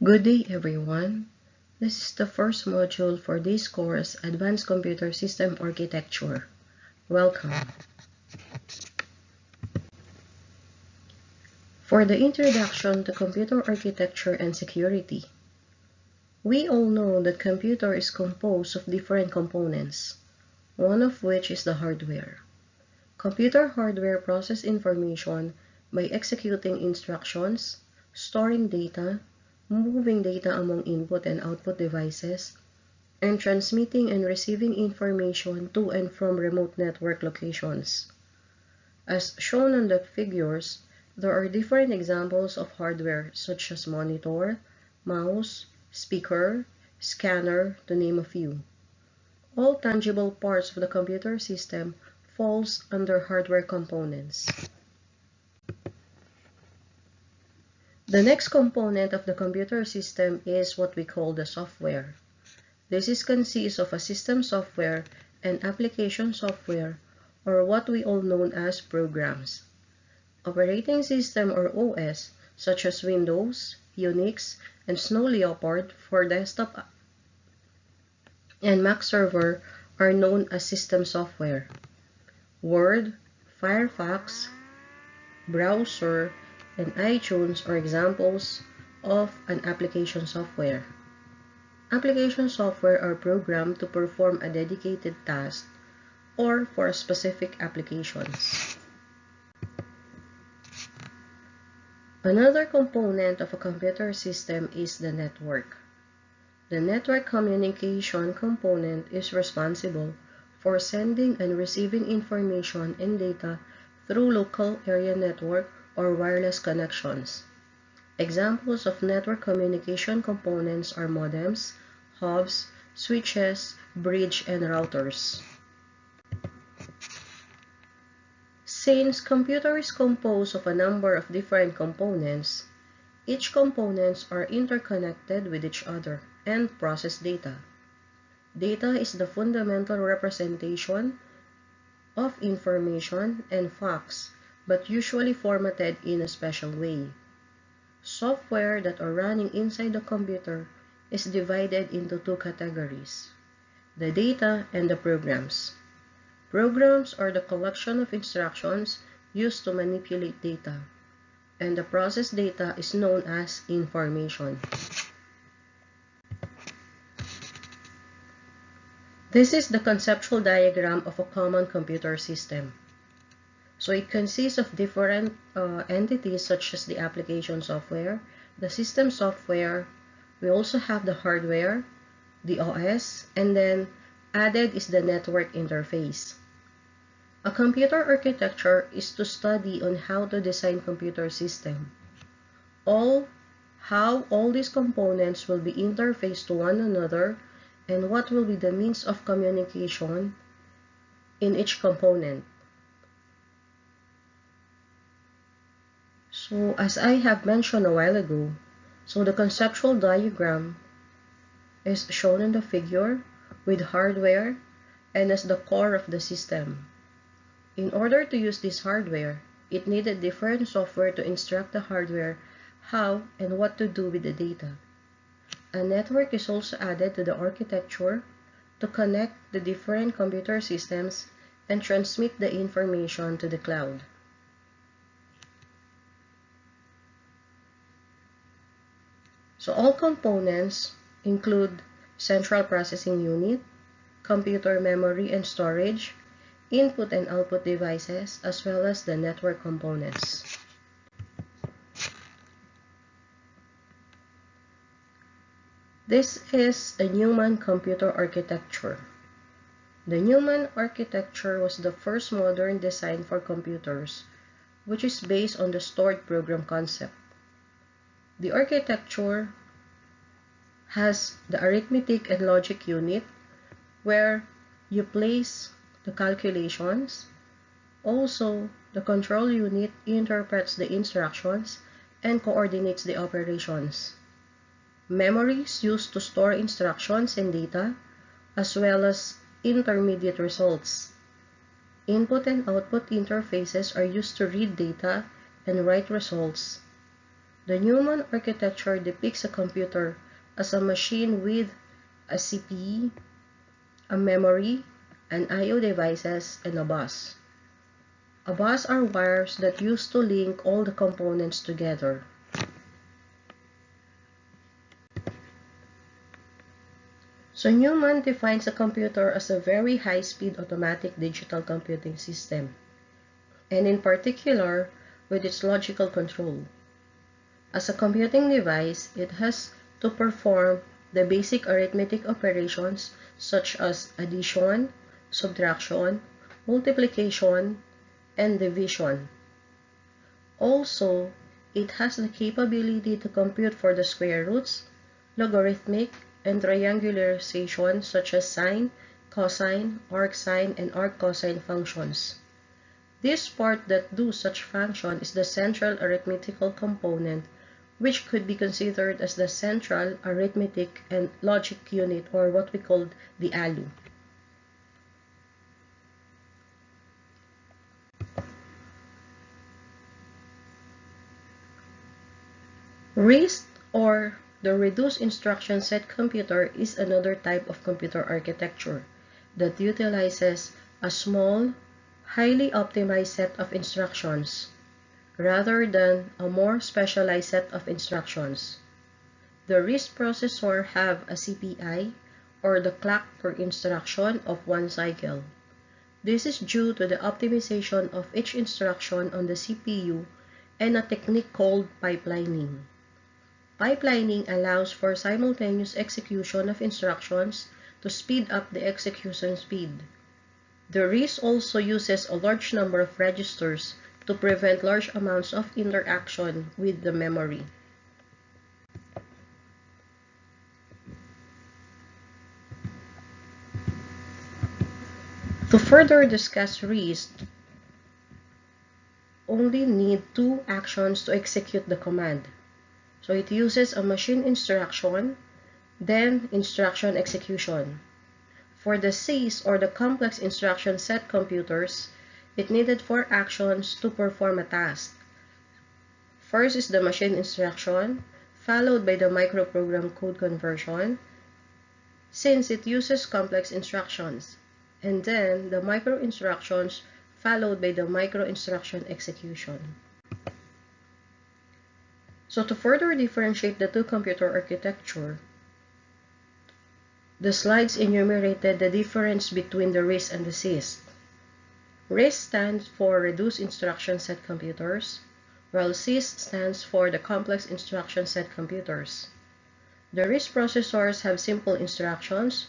Good day, everyone. This is the first module for this course, Advanced Computer System Architecture. Welcome. For the introduction to computer architecture and security, we all know that computer is composed of different components, one of which is the hardware. Computer hardware processes information by executing instructions, storing data, moving data among input and output devices, and transmitting and receiving information to and from remote network locations. As shown on the figures, there are different examples of hardware such as monitor, mouse, speaker, scanner, to name a few. All tangible parts of the computer system falls under hardware components. The next component of the computer system is what we call the software. This consists of a system software and application software, or what we all know as programs. Operating system or OS, such as Windows, Unix, and Snow Leopard for desktop and Mac server are known as system software. Word, Firefox, browser, and iTunes are examples of an application software. Application software are programmed to perform a dedicated task or for specific applications. Another component of a computer system is the network. The network communication component is responsible for sending and receiving information and data through local area network or wireless connections. Examples of network communication components are modems, hubs, switches, bridge, and routers. Since computer is composed of a number of different components, each components are interconnected with each other and process data. Data is the fundamental representation of information and facts, but usually formatted in a special way. Software that are running inside the computer is divided into two categories: the data and the programs. Programs are the collection of instructions used to manipulate data, and the processed data is known as information. This is the conceptual diagram of a common computer system. So it consists of different entities such as the application software, the system software, we also have the hardware, the OS, and then added is the network interface. A computer architecture is to study on how to design computer system. How all these components will be interfaced to one another and what will be the means of communication in each component. So as I have mentioned a while ago, so the conceptual diagram is shown in the figure with hardware and as the core of the system. In order to use this hardware, it needed different software to instruct the hardware how and what to do with the data. A network is also added to the architecture to connect the different computer systems and transmit the information to the cloud. So all components include central processing unit, computer memory and storage, input and output devices, as well as the network components. This is the Neumann computer architecture. The Neumann architecture was the first modern design for computers, which is based on the stored program concept. The architecture has the arithmetic and logic unit where you place the calculations. Also, the control unit interprets the instructions and coordinates the operations. Memory is used to store instructions and data, as well as intermediate results. Input and output interfaces are used to read data and write results. The Neumann architecture depicts a computer as a machine with a CPE, a memory, an I/O devices, and a bus. A bus are wires that used to link all the components together. So Neumann defines a computer as a very high-speed automatic digital computing system, and in particular, with its logical control. As a computing device, it has to perform the basic arithmetic operations such as addition, subtraction, multiplication, and division. Also, it has the capability to compute for the square roots, logarithmic, and triangularization such as sine, cosine, arcsine, and arccosine functions. This part that do such function is the central arithmetical component, which could be considered as the central arithmetic and logic unit, or what we call the ALU. RISC, or the Reduced Instruction Set Computer, is another type of computer architecture that utilizes a small, highly optimized set of instructions rather than a more specialized set of instructions. The RISC processor have a CPI, or the clock per instruction, of 1 cycle. This is due to the optimization of each instruction on the CPU and a technique called pipelining. Pipelining allows for simultaneous execution of instructions to speed up the execution speed. The RISC also uses a large number of registers to prevent large amounts of interaction with the memory. To further discuss RISC, only need 2 actions to execute the command. So it uses a machine instruction, then instruction execution. For the CIS, or the complex instruction set computers, it needed 4 actions to perform a task. First is the machine instruction, followed by the microprogram code conversion, since it uses complex instructions, and then the micro instructions followed by the micro instruction execution. So to further differentiate the two computer architecture, the slides enumerated the difference between the RISC and the CIS. RISC stands for Reduced Instruction Set Computers, while CIS stands for the Complex Instruction Set Computers. The RISC processors have simple instructions,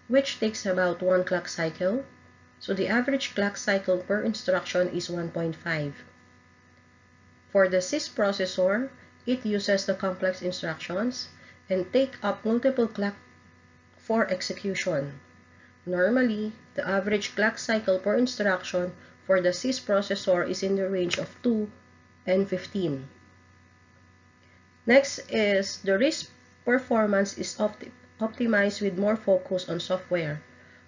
which takes about 1 clock cycle, so the average clock cycle per instruction is 1.5. For the CIS processor, it uses the complex instructions and take up multiple clock for execution. Normally, the average clock cycle per instruction for the CIS processor is in the range of 2 and 15. Next is the RISC performance is optimized with more focus on software,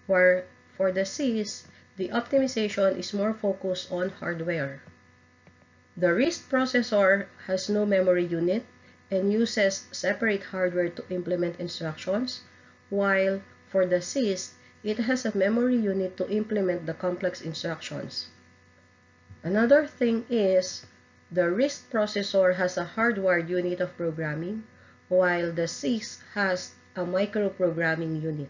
where for the CIS, the optimization is more focused on hardware. The RISC processor has no memory unit and uses separate hardware to implement instructions, while for the CIS, it has a memory unit to implement the complex instructions. Another thing is, the RISC processor has a hardwired unit of programming, while the CIS has a microprogramming unit.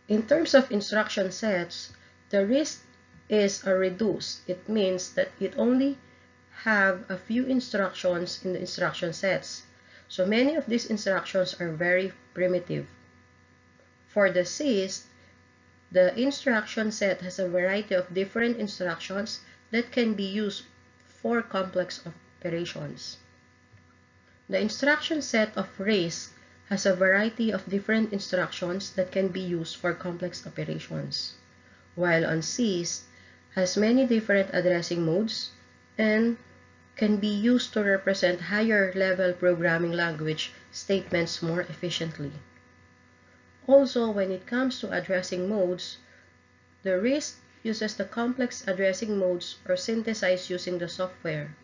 In terms of instruction sets, the RISC is a reduced. It means that it only have a few instructions in the instruction sets. So many of these instructions are very primitive. For the CIS, the instruction set has a variety of different instructions that can be used for complex operations. The instruction set of RISC has a variety of different instructions that can be used for complex operations, while on CIS has many different addressing modes and can be used to represent higher level programming language statements more efficiently. Also, when it comes to addressing modes, the RISC uses the complex addressing modes or synthesized using the software.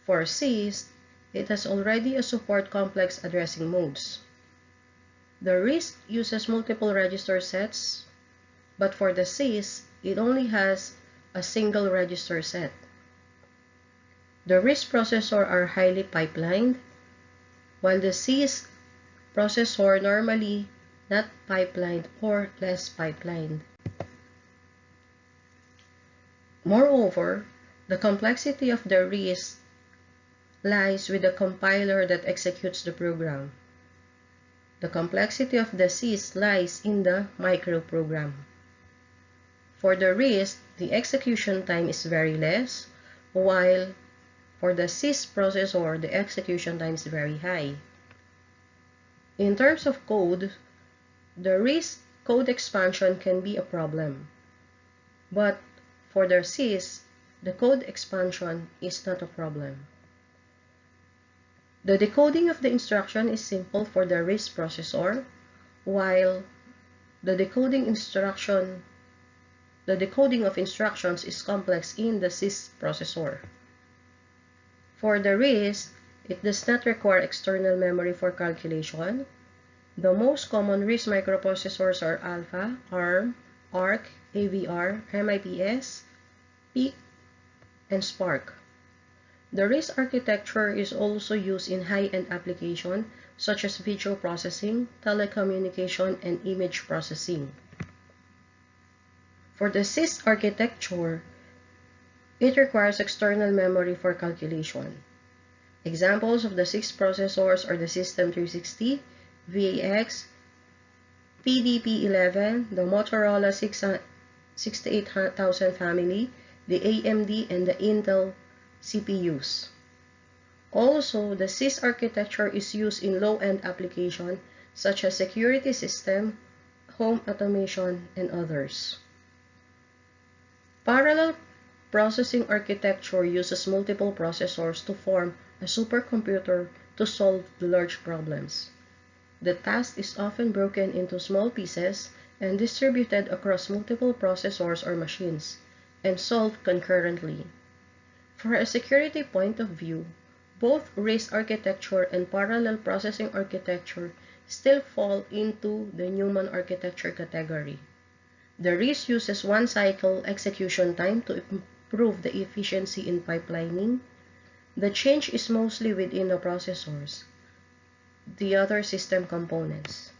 For CISC, it has already a support complex addressing modes. The RISC uses multiple register sets, but for the CISC, it only has a single register set. The RISC processor are highly pipelined, while the CISC processor normally not pipelined or less pipelined. Moreover, the complexity of the RISC lies with the compiler that executes the program. The complexity of the CISC lies in the microprogram. For the RISC, the execution time is very less, while for the CISC processor, the execution time is very high. In terms of code, the RISC code expansion can be a problem, but for the CISC, the code expansion is not a problem. The decoding of the instruction is simple for the RISC processor, while the decoding of instructions is complex in the CISC processor. For the RISC, it does not require external memory for calculation. The most common RISC microprocessors are Alpha, ARM, ARC, AVR, MIPS, PIC, and Spark. The RISC architecture is also used in high-end applications such as video processing, telecommunication, and image processing. For the CISC architecture, it requires external memory for calculation. Examples of the CISC processors are the System 360, VAX, PDP-11, the Motorola 68000 family, the AMD, and the Intel CPUs. Also, the CISC architecture is used in low-end applications such as security system, home automation, and others. Parallel processing architecture uses multiple processors to form a supercomputer to solve the large problems. The task is often broken into small pieces and distributed across multiple processors or machines, and solved concurrently. For a security point of view, both RISC architecture and parallel processing architecture still fall into the Neumann Architecture category. The RISC uses one-cycle execution time to improve the efficiency in pipelining. The change is mostly within the processors, the other system components.